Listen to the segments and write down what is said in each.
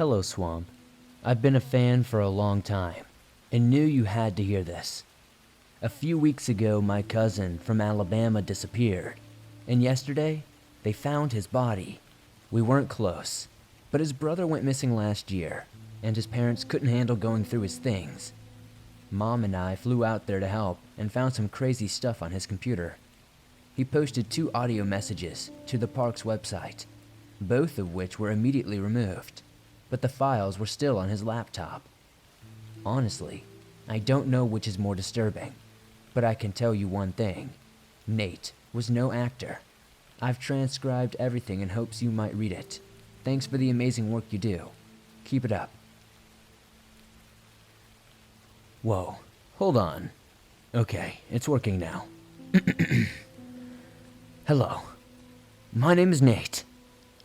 Hello, Swamp. I've been a fan for a long time, and knew you had to hear this. A few weeks ago, my cousin from Alabama disappeared, and yesterday, they found his body. We weren't close, but his brother went missing last year, and his parents couldn't handle going through his things. Mom and I flew out there to help and found some crazy stuff on his computer. He posted 2 audio messages to the park's website, both of which were immediately removed, but the files were still on his laptop. Honestly, I don't know which is more disturbing, but I can tell you one thing. Nate was no actor. I've transcribed everything in hopes you might read it. Thanks for the amazing work you do. Keep it up. Whoa, hold on. Okay, it's working now. Hello. My name is Nate.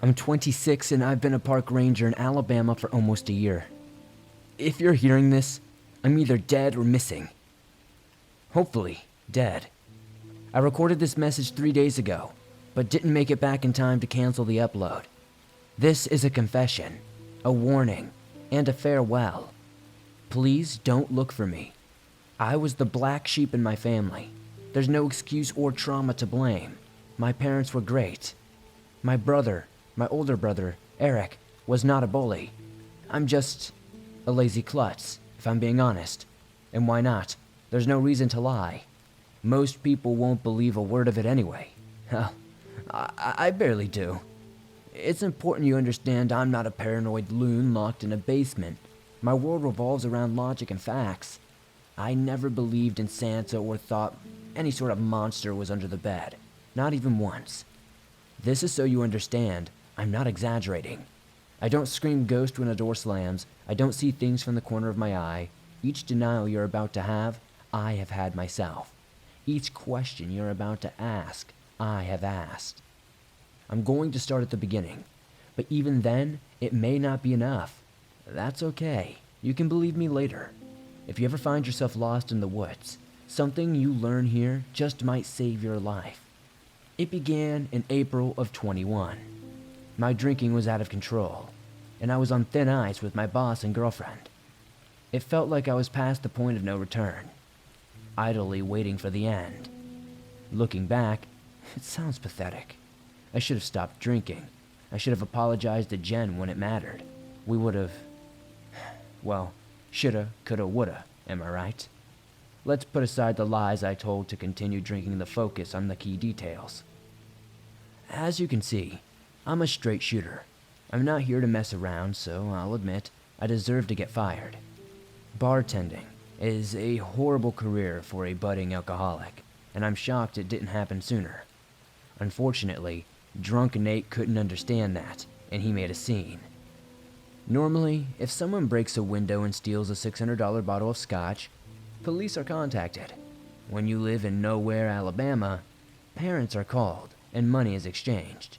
I'm 26 and I've been a park ranger in Alabama for almost a year. If you're hearing this, I'm either dead or missing. Hopefully, dead. I recorded this message 3 days ago, but didn't make it back in time to cancel the upload. This is a confession, a warning, and a farewell. Please don't look for me. I was the black sheep in my family. There's no excuse or trauma to blame. My parents were great. My older brother, Eric, was not a bully. I'm just a lazy klutz, if I'm being honest. And why not? There's no reason to lie. Most people won't believe a word of it anyway. Hell, I barely do. It's important you understand I'm not a paranoid loon locked in a basement. My world revolves around logic and facts. I never believed in Santa or thought any sort of monster was under the bed. Not even once. This is so you understand, I'm not exaggerating. I don't scream ghost when a door slams. I don't see things from the corner of my eye. Each denial you're about to have, I have had myself. Each question you're about to ask, I have asked. I'm going to start at the beginning, but even then, it may not be enough. That's okay. You can believe me later. If you ever find yourself lost in the woods, something you learn here just might save your life. It began in April of 21. My drinking was out of control, and I was on thin ice with my boss and girlfriend. It felt like I was past the point of no return, idly waiting for the end. Looking back, it sounds pathetic. I should have stopped drinking. I should have apologized to Jen when it mattered. We would have, well, shoulda, coulda, woulda, am I right? Let's put aside the lies I told to continue drinking the focus on the key details. As you can see, I'm a straight shooter. I'm not here to mess around, so I'll admit I deserve to get fired. Bartending is a horrible career for a budding alcoholic, and I'm shocked it didn't happen sooner. Unfortunately, drunk Nate couldn't understand that, and he made a scene. Normally, if someone breaks a window and steals a $600 bottle of scotch, police are contacted. When you live in nowhere, Alabama, parents are called and money is exchanged.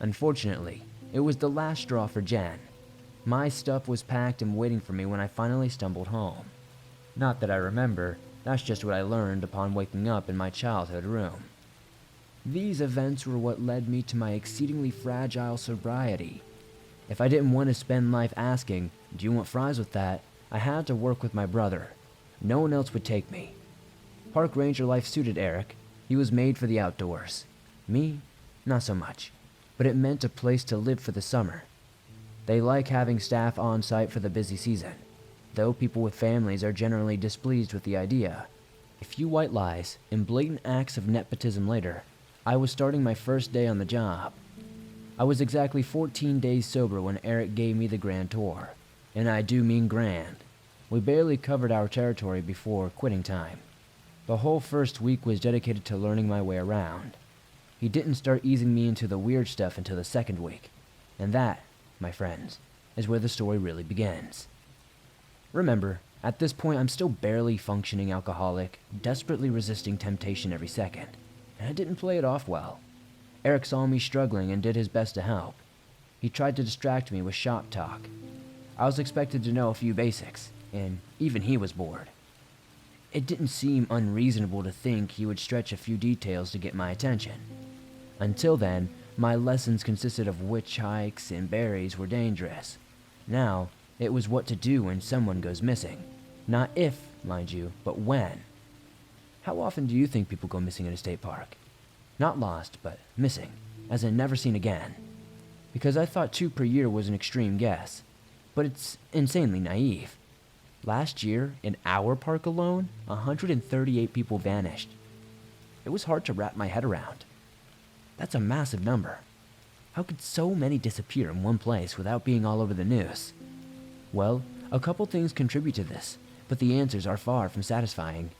Unfortunately, it was the last straw for Jen. My stuff was packed and waiting for me when I finally stumbled home. Not that I remember, that's just what I learned upon waking up in my childhood room. These events were what led me to my exceedingly fragile sobriety. If I didn't want to spend life asking, "Do you want fries with that?" I had to work with my brother. No one else would take me. Park ranger life suited Eric. He was made for the outdoors. Me, not so much. But it meant a place to live for the summer. They like having staff on site for the busy season, though people with families are generally displeased with the idea. A few white lies and blatant acts of nepotism later, I was starting my first day on the job. I was exactly 14 days sober when Eric gave me the grand tour, and I do mean grand. We barely covered our territory before quitting time. The whole first week was dedicated to learning my way around. He didn't start easing me into the weird stuff until the second week, and that, my friends, is where the story really begins. Remember, at this point I'm still barely functioning alcoholic, desperately resisting temptation every second, and I didn't play it off well. Eric saw me struggling and did his best to help. He tried to distract me with shop talk. I was expected to know a few basics, and even he was bored. It didn't seem unreasonable to think he would stretch a few details to get my attention. Until then, my lessons consisted of witch hikes and berries were dangerous. Now, it was what to do when someone goes missing. Not if, mind you, but when. How often do you think people go missing in a state park? Not lost, but missing, as in never seen again. Because I thought 2 per year was an extreme guess, but it's insanely naive. Last year, in our park alone, 138 people vanished. It was hard to wrap my head around. That's a massive number. How could so many disappear in one place without being all over the news? Well, a couple things contribute to this, but the answers are far from satisfying.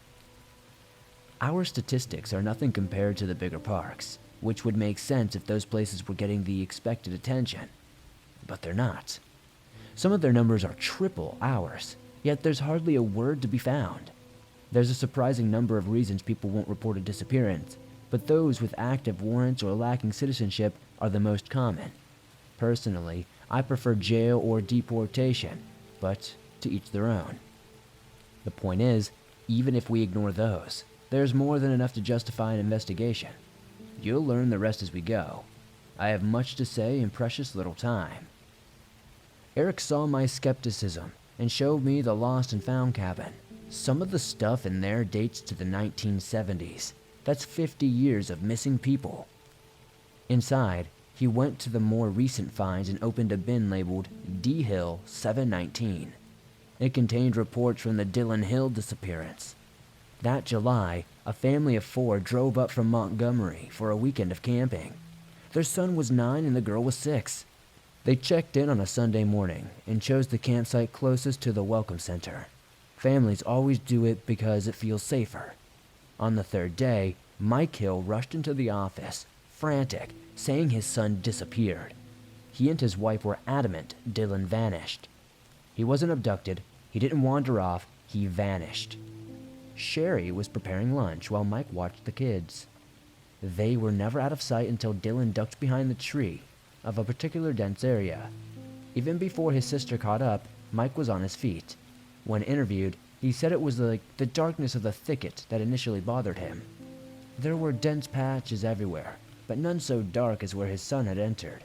Our statistics are nothing compared to the bigger parks, which would make sense if those places were getting the expected attention. But they're not. Some of their numbers are triple ours, yet there's hardly a word to be found. There's a surprising number of reasons people won't report a disappearance, but those with active warrants or lacking citizenship are the most common. Personally, I prefer jail or deportation, but to each their own. The point is, even if we ignore those, there's more than enough to justify an investigation. You'll learn the rest as we go. I have much to say in precious little time. Eric saw my skepticism and showed me the lost and found cabin. Some of the stuff in there dates to the 1970s. That's 50 years of missing people. Inside, he went to the more recent finds and opened a bin labeled D Hill 719. It contained reports from the Dillon Hill disappearance. That July, a family of 4 drove up from Montgomery for a weekend of camping. Their son was 9 and the girl was 6. They checked in on a Sunday morning and chose the campsite closest to the Welcome Center. Families always do it because it feels safer. On the 3rd day, Mike Hill rushed into the office, frantic, saying his son disappeared. He and his wife were adamant Dillon vanished. He wasn't abducted, he didn't wander off, he vanished. Sherry was preparing lunch while Mike watched the kids. They were never out of sight until Dillon ducked behind the tree of a particular dense area. Even before his sister caught up, Mike was on his feet. When interviewed, he said it was like the darkness of the thicket that initially bothered him. There were dense patches everywhere, but none so dark as where his son had entered.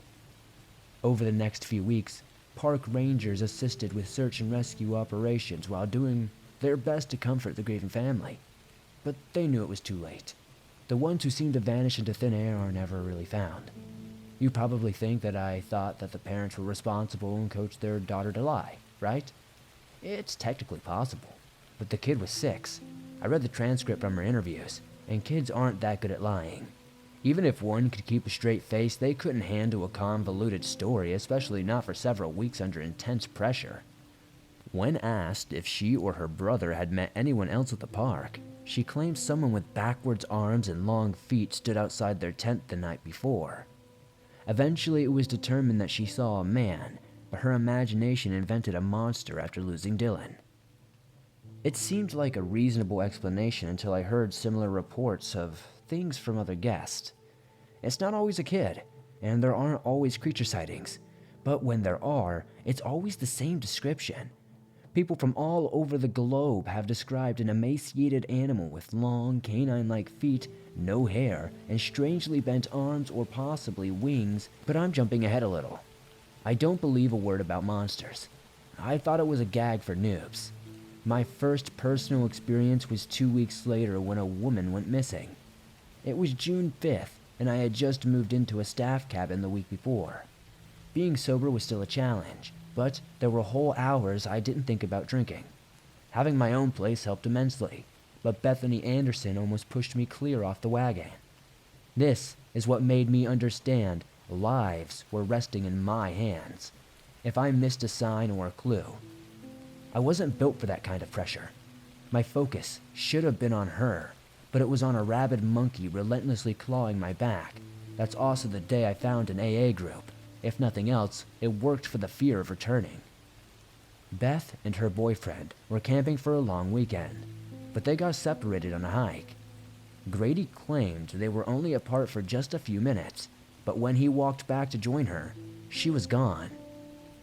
Over the next few weeks, park rangers assisted with search and rescue operations while doing their best to comfort the grieving family. But they knew it was too late. The ones who seemed to vanish into thin air are never really found. You probably think that I thought that the parents were responsible and coached their daughter to lie, right? It's technically possible, but the kid was 6. I read the transcript from her interviews, and kids aren't that good at lying. Even if one could keep a straight face, they couldn't handle a convoluted story, especially not for several weeks under intense pressure. When asked if she or her brother had met anyone else at the park, she claimed someone with backwards arms and long feet stood outside their tent the night before. Eventually, it was determined that she saw a man, but her imagination invented a monster after losing Dillon. It seemed like a reasonable explanation until I heard similar reports of things from other guests. It's not always a kid, and there aren't always creature sightings, but when there are, it's always the same description. People from all over the globe have described an emaciated animal with long, canine-like feet, no hair, and strangely bent arms or possibly wings, but I'm jumping ahead a little. I don't believe a word about monsters. I thought it was a gag for noobs. My first personal experience was 2 weeks later when a woman went missing. It was June 5th, and I had just moved into a staff cabin the week before. Being sober was still a challenge, but there were whole hours I didn't think about drinking. Having my own place helped immensely, but Bethany Anderson almost pushed me clear off the wagon. This is what made me understand lives were resting in my hands. If I missed a sign or a clue, I wasn't built for that kind of pressure. My focus should have been on her, but it was on a rabid monkey relentlessly clawing my back. That's also the day I found an AA group. If nothing else, it worked for the fear of returning. Beth and her boyfriend were camping for a long weekend, but they got separated on a hike. Grady claimed they were only apart for just a few minutes, but when he walked back to join her, she was gone.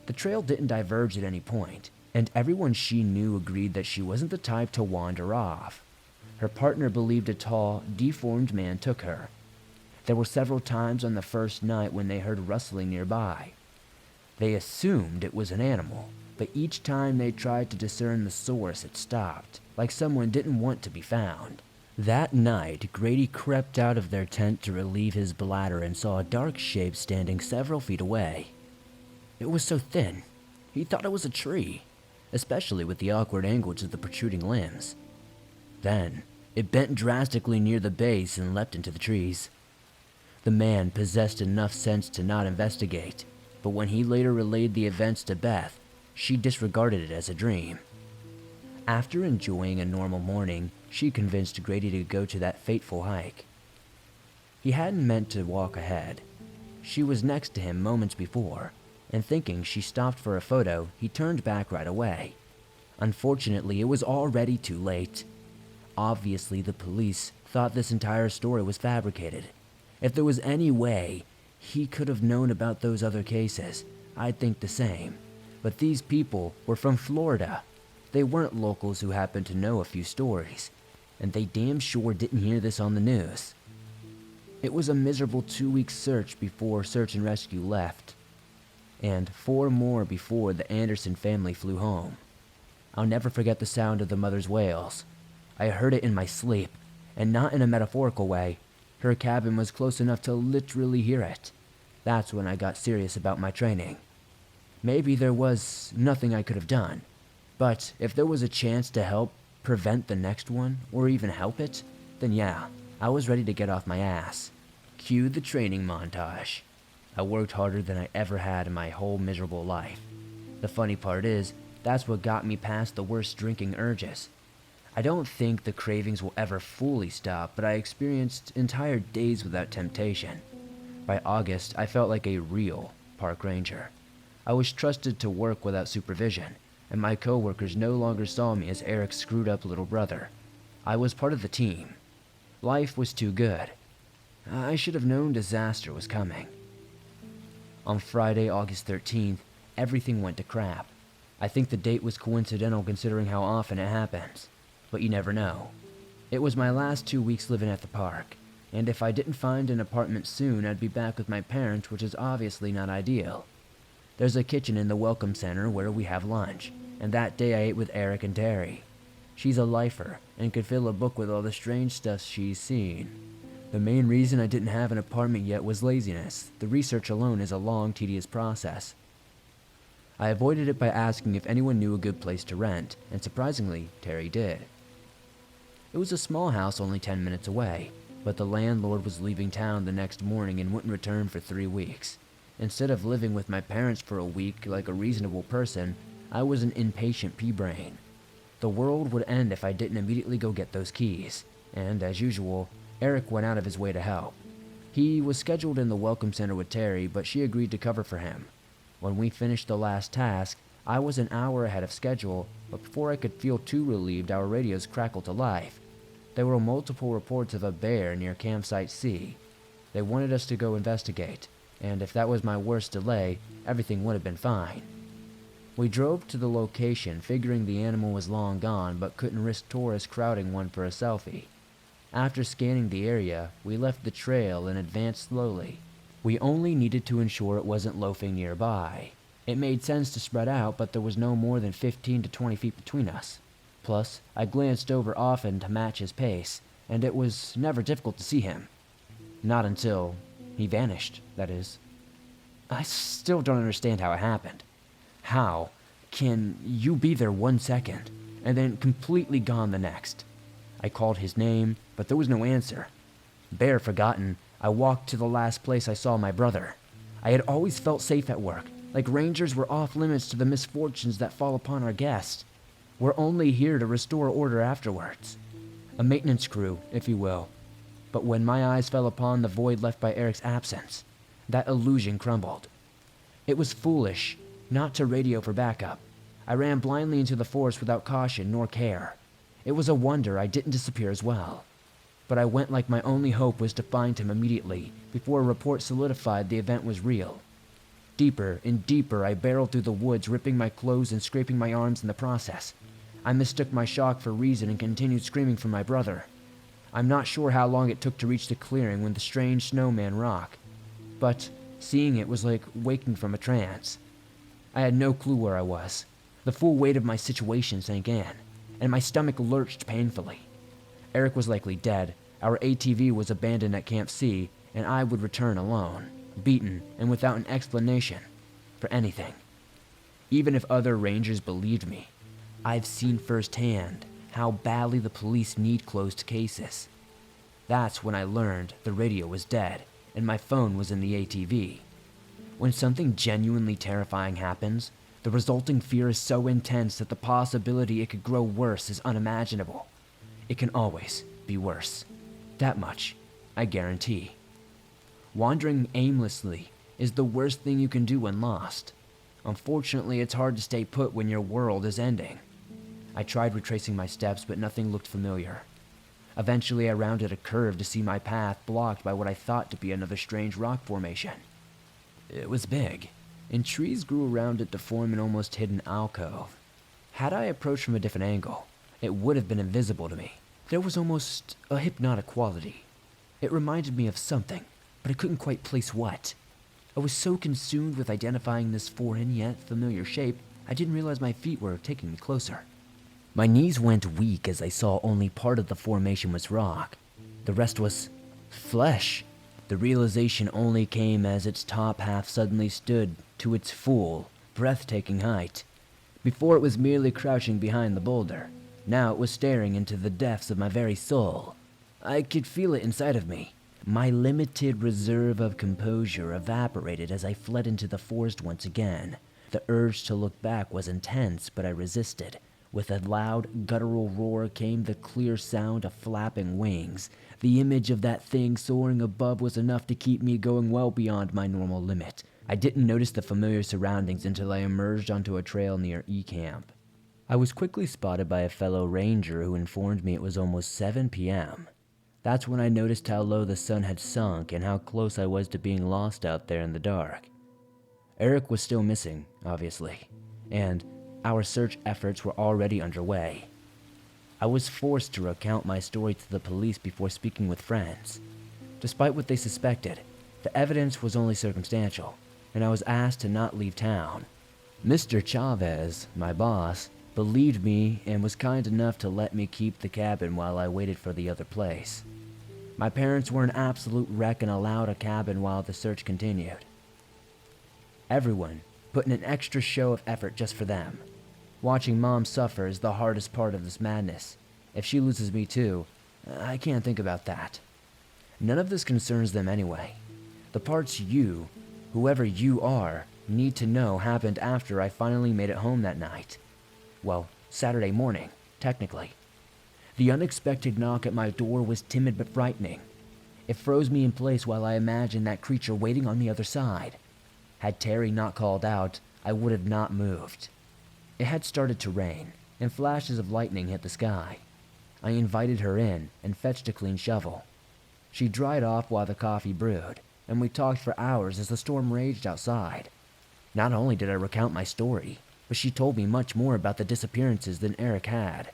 The trail didn't diverge at any point, and everyone she knew agreed that she wasn't the type to wander off. Her partner believed a tall, deformed man took her. There were several times on the first night when they heard rustling nearby. They assumed it was an animal, but each time they tried to discern the source, it stopped, like someone didn't want to be found. That night, Grady crept out of their tent to relieve his bladder and saw a dark shape standing several feet away. It was so thin, he thought it was a tree, especially with the awkward angles of the protruding limbs. Then, it bent drastically near the base and leapt into the trees. The man possessed enough sense to not investigate, but when he later relayed the events to Beth, she disregarded it as a dream. After enjoying a normal morning, she convinced Grady to go to that fateful hike. He hadn't meant to walk ahead. She was next to him moments before, and thinking she stopped for a photo, he turned back right away. Unfortunately, it was already too late. Obviously, the police thought this entire story was fabricated. If there was any way he could have known about those other cases, I'd think the same. But these people were from Florida. They weren't locals who happened to know a few stories, and they damn sure didn't hear this on the news. It was a miserable 2-week search before search and rescue left, and 4 more before the Anderson family flew home. I'll never forget the sound of the mother's wails. I heard it in my sleep, and not in a metaphorical way. Her cabin was close enough to literally hear it. That's when I got serious about my training. Maybe there was nothing I could have done, but if there was a chance to help prevent the next one, or even help it, then yeah, I was ready to get off my ass. Cue the training montage. I worked harder than I ever had in my whole miserable life. The funny part is, that's what got me past the worst drinking urges. I don't think the cravings will ever fully stop, but I experienced entire days without temptation. By August, I felt like a real park ranger. I was trusted to work without supervision, and my coworkers no longer saw me as Eric's screwed up little brother. I was part of the team. Life was too good. I should have known disaster was coming. On Friday, August 13th, everything went to crap. I think the date was coincidental considering how often it happens. But you never know. It was my last 2 weeks living at the park, and if I didn't find an apartment soon, I'd be back with my parents, which is obviously not ideal. There's a kitchen in the welcome center where we have lunch, and that day I ate with Eric and Terry. She's a lifer, and could fill a book with all the strange stuff she's seen. The main reason I didn't have an apartment yet was laziness. The research alone is a long, tedious process. I avoided it by asking if anyone knew a good place to rent, and surprisingly, Terry did. It was a small house only 10 minutes away, but the landlord was leaving town the next morning and wouldn't return for 3 weeks. Instead of living with my parents for a week like a reasonable person, I was an impatient pea-brain. The world would end if I didn't immediately go get those keys, and as usual, Eric went out of his way to help. He was scheduled in the welcome center with Terry, but she agreed to cover for him. When we finished the last task, I was an hour ahead of schedule, but before I could feel too relieved, our radios crackled to life. There were multiple reports of a bear near Campsite C. They wanted us to go investigate, and if that was my worst delay, everything would have been fine. We drove to the location, figuring the animal was long gone, but couldn't risk tourists crowding one for a selfie. After scanning the area, we left the trail and advanced slowly. We only needed to ensure it wasn't loafing nearby. It made sense to spread out, but there was no more than 15 to 20 feet between us. Plus, I glanced over often to match his pace, and it was never difficult to see him. Not until he vanished, that is. I still don't understand how it happened. How can you be there 1 second, and then completely gone the next? I called his name, but there was no answer. Bear forgotten, I walked to the last place I saw my brother. I had always felt safe at work, like rangers were off limits to the misfortunes that fall upon our guests. We're only here to restore order afterwards. A maintenance crew, if you will. But when my eyes fell upon the void left by Eric's absence, that illusion crumbled. It was foolish not to radio for backup. I ran blindly into the forest without caution nor care. It was a wonder I didn't disappear as well. But I went like my only hope was to find him immediately, before a report solidified the event was real. Deeper and deeper I barreled through the woods, ripping my clothes and scraping my arms in the process. I mistook my shock for reason and continued screaming for my brother. I'm not sure how long it took to reach the clearing when the strange snowman rock, but seeing it was like waking from a trance. I had no clue where I was. The full weight of my situation sank in, and my stomach lurched painfully. Eric was likely dead, our ATV was abandoned at Camp C, and I would return alone, beaten and without an explanation for anything. Even if other rangers believed me, I've seen firsthand how badly the police need closed cases. That's when I learned the radio was dead and my phone was in the ATV. When something genuinely terrifying happens, the resulting fear is so intense that the possibility it could grow worse is unimaginable. It can always be worse. That much, I guarantee. Wandering aimlessly is the worst thing you can do when lost. Unfortunately, it's hard to stay put when your world is ending. I tried retracing my steps, but nothing looked familiar. Eventually, I rounded a curve to see my path blocked by what I thought to be another strange rock formation. It was big, and trees grew around it to form an almost hidden alcove. Had I approached from a different angle, it would have been invisible to me. There was almost a hypnotic quality. It reminded me of something, but I couldn't quite place what. I was so consumed with identifying this foreign yet familiar shape, I didn't realize my feet were taking me closer. My knees went weak as I saw only part of the formation was rock. The rest was flesh. The realization only came as its top half suddenly stood to its full, breathtaking height. Before it was merely crouching behind the boulder. Now it was staring into the depths of my very soul. I could feel it inside of me. My limited reserve of composure evaporated as I fled into the forest once again. The urge to look back was intense, but I resisted. With a loud, guttural roar came the clear sound of flapping wings. The image of that thing soaring above was enough to keep me going well beyond my normal limit. I didn't notice the familiar surroundings until I emerged onto a trail near E-Camp. I was quickly spotted by a fellow ranger who informed me it was almost 7 p.m. That's when I noticed how low the sun had sunk and how close I was to being lost out there in the dark. Eric was still missing, obviously, and our search efforts were already underway. I was forced to recount my story to the police before speaking with friends. Despite what they suspected, the evidence was only circumstantial, and I was asked to not leave town. Mr. Chavez, my boss, believed me and was kind enough to let me keep the cabin while I waited for the other place. My parents were an absolute wreck and allowed a cabin while the search continued. Everyone put in an extra show of effort just for them. Watching Mom suffer is the hardest part of this madness. If she loses me too, I can't think about that. None of this concerns them anyway. The parts you, whoever you are, need to know happened after I finally made it home that night. Well, Saturday morning, technically. The unexpected knock at my door was timid but frightening. It froze me in place while I imagined that creature waiting on the other side. Had Terry not called out, I would have not moved. It had started to rain, and flashes of lightning hit the sky. I invited her in and fetched a clean shovel. She dried off while the coffee brewed, and we talked for hours as the storm raged outside. Not only did I recount my story, but she told me much more about the disappearances than Eric had.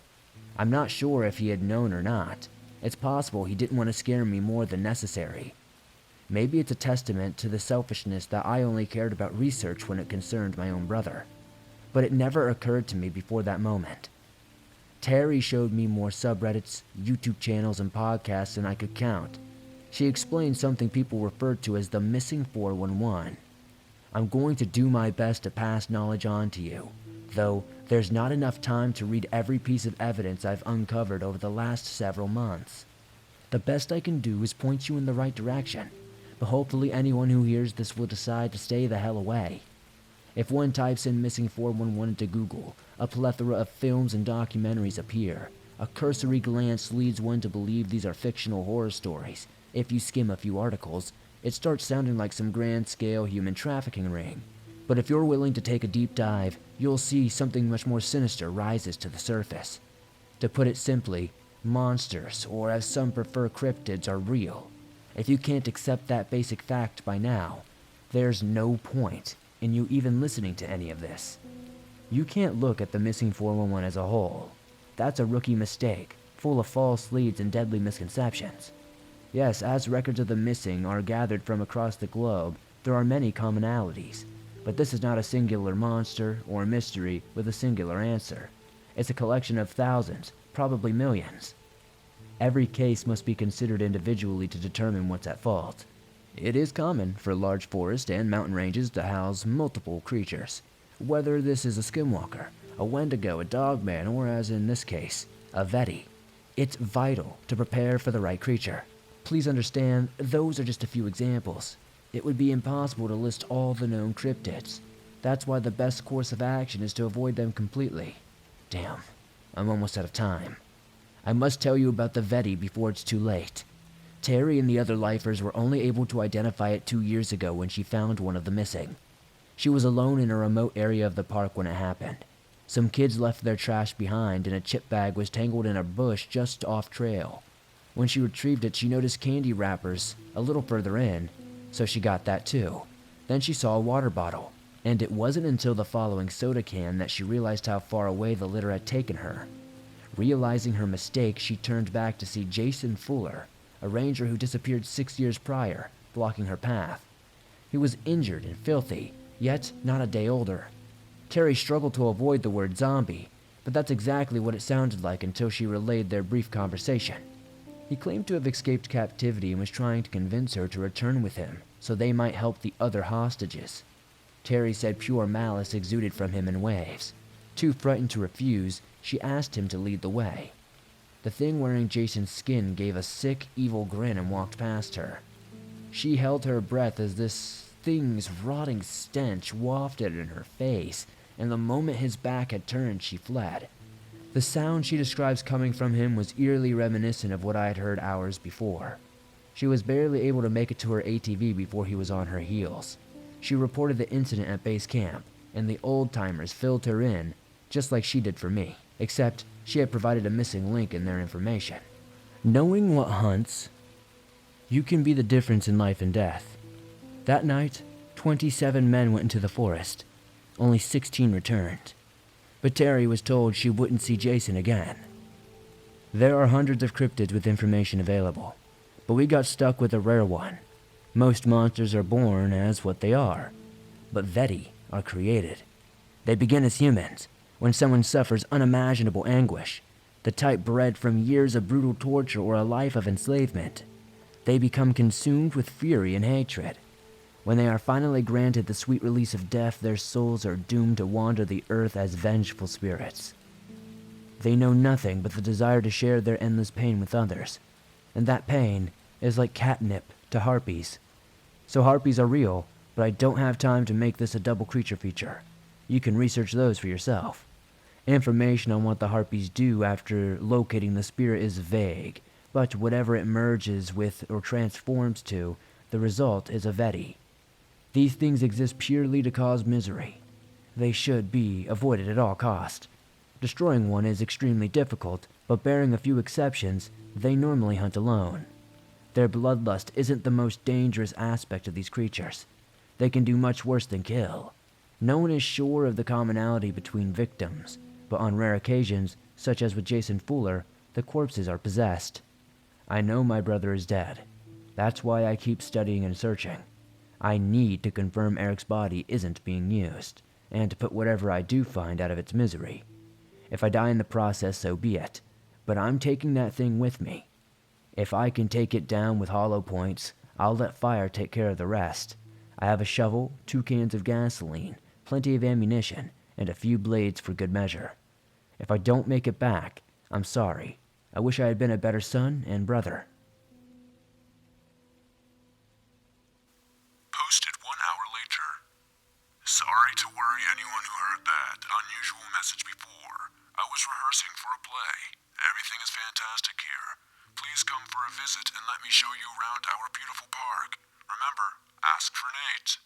I'm not sure if he had known or not. It's possible he didn't want to scare me more than necessary. Maybe it's a testament to the selfishness that I only cared about research when it concerned my own brother. But it never occurred to me before that moment. Terry showed me more subreddits, YouTube channels, and podcasts than I could count. She explained something people referred to as the missing 411. I'm going to do my best to pass knowledge on to you, though there's not enough time to read every piece of evidence I've uncovered over the last several months. The best I can do is point you in the right direction, but hopefully anyone who hears this will decide to stay the hell away. If one types in missing 411 into Google, a plethora of films and documentaries appear. A cursory glance leads one to believe these are fictional horror stories. If you skim a few articles, it starts sounding like some grand-scale human trafficking ring. But if you're willing to take a deep dive, you'll see something much more sinister rises to the surface. To put it simply, monsters, or as some prefer cryptids, are real. If you can't accept that basic fact by now, there's no point in you even listening to any of this. You can't look at the missing 411 as a whole. That's a rookie mistake, full of false leads and deadly misconceptions. Yes, as records of the missing are gathered from across the globe, there are many commonalities. But this is not a singular monster or mystery with a singular answer. It's a collection of thousands, probably millions. Every case must be considered individually to determine what's at fault. It is common for large forests and mountain ranges to house multiple creatures, whether this is a skinwalker, a wendigo, a dogman, or as in this case, a Vetti. It's vital to prepare for the right creature. Please understand, those are just a few examples. It would be impossible to list all the known cryptids. That's why the best course of action is to avoid them completely. Damn, I'm almost out of time. I must tell you about the Vetti before it's too late. Terry and the other lifers were only able to identify it 2 years ago when she found one of the missing. She was alone in a remote area of the park when it happened. Some kids left their trash behind and a chip bag was tangled in a bush just off trail. When she retrieved it, she noticed candy wrappers a little further in, so she got that too. Then she saw a water bottle, and it wasn't until the following soda can that she realized how far away the litter had taken her. Realizing her mistake, she turned back to see Jason Fuller, a ranger who disappeared 6 years prior, blocking her path. He was injured and filthy, yet not a day older. Terry struggled to avoid the word zombie, but that's exactly what it sounded like until she relayed their brief conversation. He claimed to have escaped captivity and was trying to convince her to return with him so they might help the other hostages. Terry said pure malice exuded from him in waves. Too frightened to refuse, she asked him to lead the way. The thing wearing Jason's skin gave a sick, evil grin and walked past her. She held her breath as this thing's rotting stench wafted in her face, and the moment his back had turned, she fled. The sound she describes coming from him was eerily reminiscent of what I had heard hours before. She was barely able to make it to her ATV before he was on her heels. She reported the incident at base camp, and the old-timers filled her in, just like she did for me, except she had provided a missing link in their information. Knowing what hunts, you can be the difference in life and death. That night, 27 men went into the forest. Only 16 returned. But Terry was told she wouldn't see Jason again. There are hundreds of cryptids with information available, but we got stuck with a rare one. Most monsters are born as what they are, but Vetti are created. They begin as humans, when someone suffers unimaginable anguish, the type bred from years of brutal torture or a life of enslavement. They become consumed with fury and hatred. When they are finally granted the sweet release of death, their souls are doomed to wander the earth as vengeful spirits. They know nothing but the desire to share their endless pain with others, and that pain is like catnip to harpies. So harpies are real, but I don't have time to make this a double creature feature. You can research those for yourself. Information on what the harpies do after locating the spirit is vague, but whatever it merges with or transforms to, the result is a Vetti. These things exist purely to cause misery. They should be avoided at all cost. Destroying one is extremely difficult, but bearing a few exceptions, they normally hunt alone. Their bloodlust isn't the most dangerous aspect of these creatures. They can do much worse than kill. No one is sure of the commonality between victims, but on rare occasions, such as with Jason Fuller, the corpses are possessed. I know my brother is dead. That's why I keep studying and searching. I need to confirm Eric's body isn't being used, and to put whatever I do find out of its misery. If I die in the process, so be it, but I'm taking that thing with me. If I can take it down with hollow points, I'll let fire take care of the rest. I have a shovel, 2 cans of gasoline, plenty of ammunition, and a few blades for good measure. If I don't make it back, I'm sorry. I wish I had been a better son and brother. Posted 1 hour later. Sorry to worry anyone who heard that unusual message before. I was rehearsing for a play. Everything is fantastic here. Please come for a visit and let me show you around our beautiful park. Remember, ask for Nate.